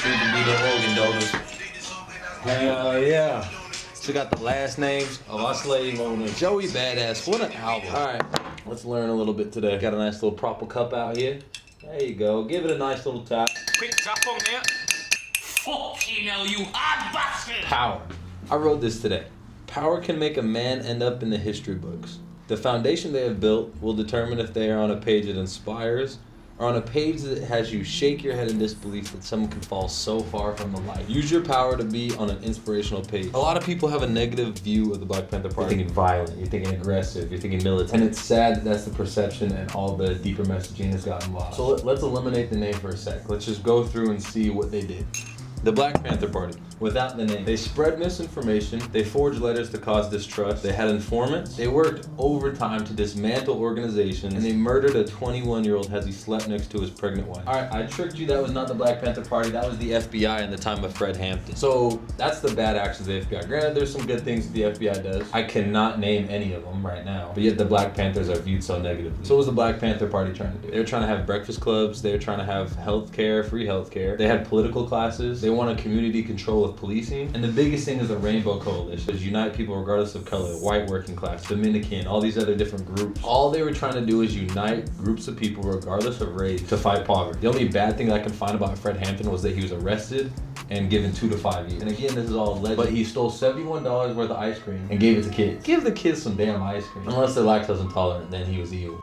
street to be the organ donors. Hell yeah. So got the last names of our slave owners. Joey Badass, what an album. All right, let's learn a little bit today. Got a nice little proper cup out here. There you go. Give it a nice little tap. Quick tap on there. Fucking hell, you hard bastard. Power. I wrote this today. Power can make a man end up in the history books. The foundation they have built will determine if they are on a page that inspires or on a page that has you shake your head in disbelief that someone can fall so far from the light. Use your power to be on an inspirational page. A lot of people have a negative view of the Black Panther Party. You're thinking violent, you're thinking aggressive, you're thinking militant. And it's sad that that's the perception and all the deeper messaging has gotten lost. So let's eliminate the name for a sec. Let's just go through and see what they did. The Black Panther Party, without the name. They spread misinformation, they forged letters to cause distrust, they had informants, they worked overtime to dismantle organizations, and they murdered a 21-year-old as he slept next to his pregnant wife. All right, I tricked you, that was not the Black Panther Party, that was the FBI in the time of Fred Hampton. So that's the bad actions of the FBI. Granted, there's some good things the FBI does. I cannot name any of them right now, but yet the Black Panthers are viewed so negatively. So what was the Black Panther Party trying to do? They were trying to have breakfast clubs, they were trying to have healthcare, free healthcare. They had political classes, they wanted community control of policing, and the biggest thing is the Rainbow Coalition, is unite people regardless of color, white working class, Dominican, all these other different groups. All they were trying to do is unite groups of people regardless of race to fight poverty. The only bad thing I can find about Fred Hampton was that he was arrested and given 2 to 5 years. And again, this is all alleged, but he stole $71 worth of ice cream and gave it to kids. Give the kids some damn ice cream. Unless they're lactose intolerant, then he was evil.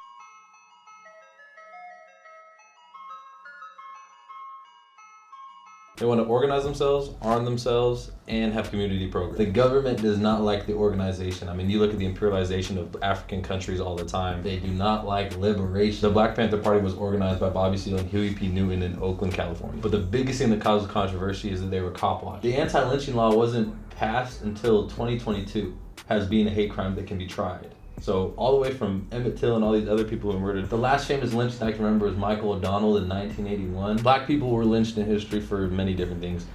They want to organize themselves, arm themselves, and have community programs. The government does not like the organization. I mean, you look at the imperialization of African countries all the time. They do not like liberation. The Black Panther Party was organized by Bobby Seale and Huey P. Newton in Oakland, California. But the biggest thing that causes controversy is that they were cop watch. The anti-lynching law wasn't passed until 2022 as being a hate crime that can be tried. So all the way from Emmett Till and all these other people who were murdered. The last famous lynch that I can remember was Michael O'Donnell in 1981. Black people were lynched in history for many different things.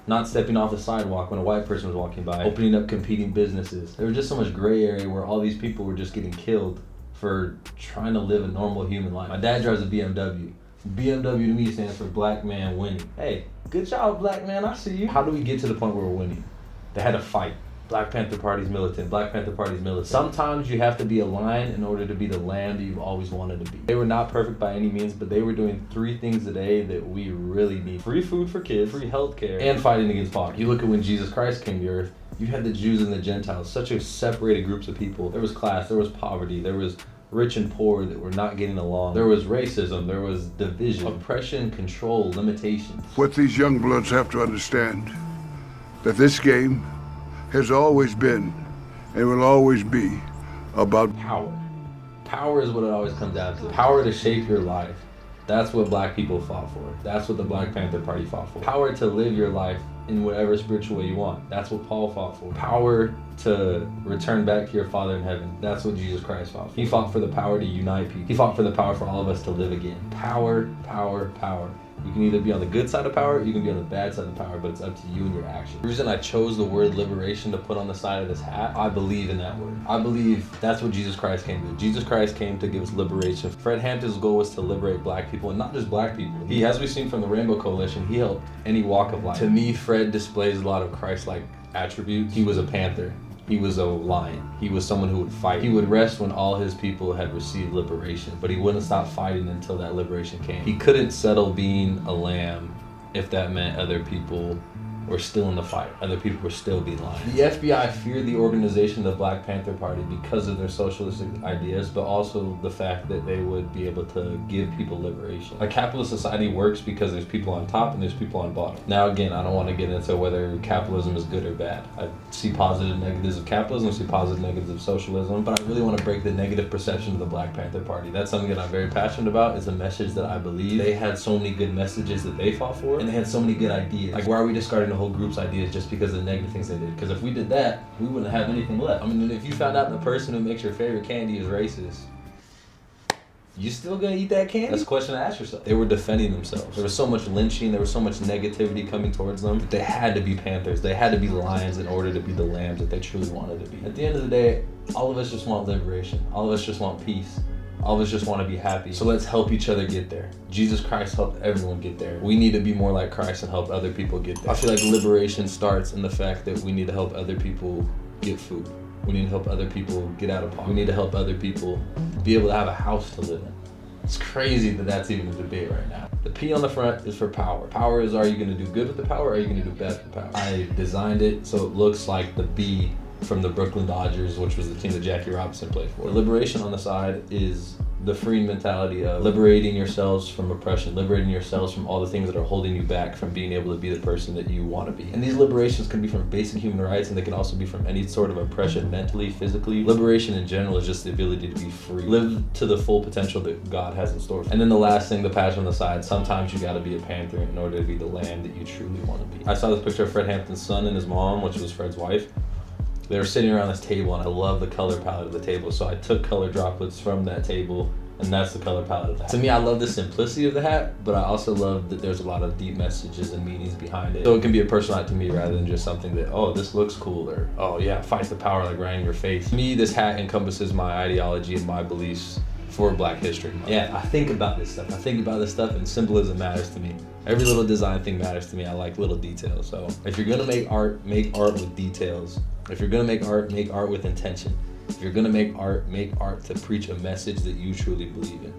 Not stepping off the sidewalk when a white person was walking by, opening up competing businesses. There was just so much gray area where all these people were just getting killed for trying to live a normal human life. My dad drives a BMW. BMW to me stands for black man winning. Hey, good job, black man, I see you. How do we get to the point where we're winning? They had to fight. Black Panther Party's militant. Black Panther Party's militant. Sometimes you have to be a lion in order to be the lamb that you've always wanted to be. They were not perfect by any means, but they were doing 3 things a day that we really need. Free food for kids, free healthcare, and fighting against poverty. You look at when Jesus Christ came to earth, you had the Jews and the Gentiles, such a separated groups of people. There was class, there was poverty, there was rich and poor that were not getting along. There was racism, there was division, oppression, control, limitation. What these young bloods have to understand, that this game has always been and will always be about power. Power is what it always comes down to. Power to shape your life. That's what black people fought for. That's what the Black Panther Party fought for. Power to live your life in whatever spiritual way you want. That's what Paul fought for. Power to return back to your Father in heaven. That's what Jesus Christ fought for. He fought for the power to unite people. He fought for the power for all of us to live again. Power, power, power. You can either be on the good side of power, you can be on the bad side of power, but it's up to you and your action. The reason I chose the word liberation to put on the side of this hat, I believe in that word. I believe that's what Jesus Christ came to do. Jesus Christ came to give us liberation. Fred Hampton's goal was to liberate black people, and not just black people. He, as we've seen from the Rainbow Coalition, he helped any walk of life. To me, Fred displays a lot of Christ-like attributes. He was a panther. He was a lion. He was someone who would fight. He would rest when all his people had received liberation, but he wouldn't stop fighting until that liberation came. He couldn't settle being a lamb if that meant other people were still in the fight. Other people were still being lions. The FBI feared the organization of the Black Panther Party because of their socialistic ideas, but also the fact that they would be able to give people liberation. A capitalist society works because there's people on top and there's people on bottom. Now again, I don't want to get into whether capitalism is good or bad. I see positive and negatives of capitalism, I see positive and negatives of socialism, but I really want to break the negative perception of the Black Panther Party. That's something that I'm very passionate about. It's a message that I believe. They had so many good messages that they fought for, and they had so many good ideas. Like, why are we discarding the whole group's ideas just because of the negative things they did? Because if we did that, we wouldn't have anything left. I mean, if you found out the person who makes your favorite candy is racist, you still gonna eat that candy? That's a question to ask yourself. They were defending themselves. There was so much lynching, there was so much negativity coming towards them. They had to be panthers, they had to be lions in order to be the lambs that they truly wanted to be. At the end of the day, all of us just want liberation. All of us just want peace. All of us just want to be happy. So let's help each other get there. Jesus Christ helped everyone get there. We need to be more like Christ and help other people get there. I feel like liberation starts in the fact that we need to help other people get food. We need to help other people get out of poverty. We need to help other people be able to have a house to live in. It's crazy that that's even a debate right now. The P on the front is for power. Power is, are you gonna do good with the power or are you gonna do bad with the power? I designed it so it looks like the B from the Brooklyn Dodgers, which was the team that Jackie Robinson played for. The liberation on the side is the freeing mentality of liberating yourselves from oppression, liberating yourselves from all the things that are holding you back from being able to be the person that you want to be. And these liberations can be from basic human rights, and they can also be from any sort of oppression, mentally, physically. Liberation in general is just the ability to be free. Live to the full potential that God has in store for you. And then the last thing, the patch on the side, sometimes you gotta be a Panther in order to be the lamb that you truly want to be. I saw this picture of Fred Hampton's son and his mom, which was Fred's wife. They were sitting around this table, and I love the color palette of the table. So I took color droplets from that table, and that's the color palette of the hat. To me, I love the simplicity of the hat, but I also love that there's a lot of deep messages and meanings behind it. So it can be a personal hat to me rather than just something that, oh, this looks cool, or, oh yeah, fight the power like right in your face. To me, this hat encompasses my ideology and my beliefs for Black History Month. Yeah, I think about this stuff. I think about this stuff, and symbolism matters to me. Every little design thing matters to me. I like little details. So if you're gonna make art with details. If you're gonna make art with intention. If you're gonna make art to preach a message that you truly believe in.